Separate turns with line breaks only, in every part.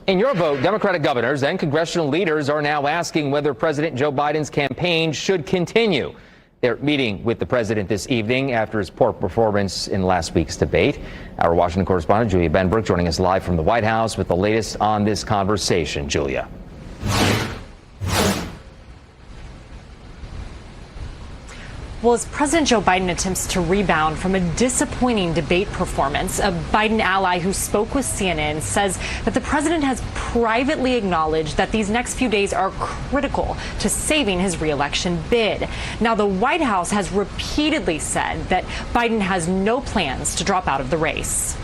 In your vote, Democratic governors and congressional leaders are now asking whether President Joe Biden's campaign should continue. They're meeting with the president this evening after his poor performance in last week's debate. Our Washington correspondent Julia Benbrook joining us live from the White House with the latest on this conversation. Julia.
Well, as President Joe Biden attempts to rebound from a disappointing debate performance, a Biden ally who spoke with CNN says that the president has privately acknowledged that these next few days are critical to saving his reelection bid. Now, the White House has repeatedly said that Biden has no plans to drop out of the race.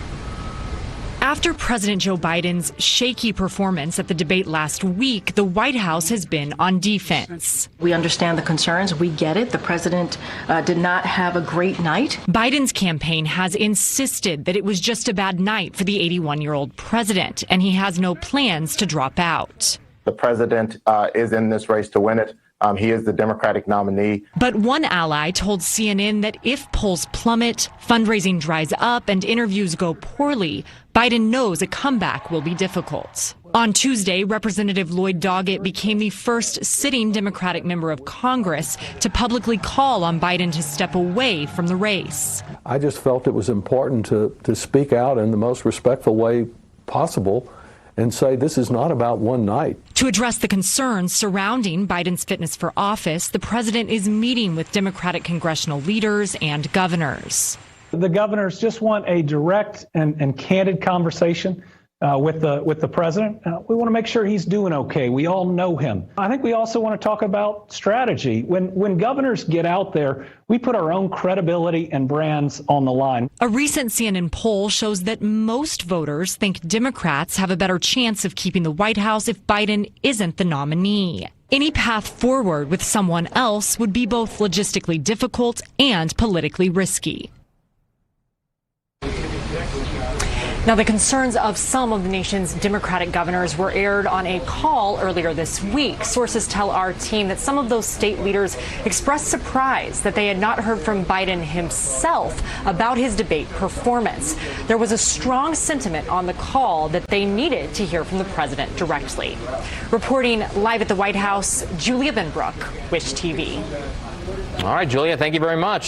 After President Joe Biden's shaky performance at the debate last week, the White House has been on defense.
We understand the concerns. We get it. The president did not have a great night.
Biden's campaign has insisted that it was just a bad night for the 81-year-old president, and he has no plans to drop out.
The president is in this race to win it. He is the Democratic nominee.
But one ally told CNN that if polls plummet, fundraising dries up, and interviews go poorly, Biden knows a comeback will be difficult. On Tuesday, Representative Lloyd Doggett became the first sitting Democratic member of Congress to publicly call on Biden to step away from the race.
I just felt it was important to speak out in the most respectful way possible and say this is not about one night.
To address the concerns surrounding Biden's fitness for office, the president is meeting with Democratic congressional leaders and governors.
The governors just want a direct and candid conversation with the president. We want to make sure he's doing okay. We all know him. I think we also want to talk about strategy. When governors get out there, we put our own credibility and brands on the line.
A recent CNN poll shows that most voters think Democrats have a better chance of keeping the White House if Biden isn't the nominee. Any path forward with someone else would be both logistically difficult and politically risky. Now, the concerns of some of the nation's Democratic governors were aired on a call earlier this week. Sources tell our team that some of those state leaders expressed surprise that they had not heard from Biden himself about his debate performance. There was a strong sentiment on the call that they needed to hear from the president directly. Reporting live at the White House, Julia Benbrook, Wish TV.
All right, Julia, thank you very much.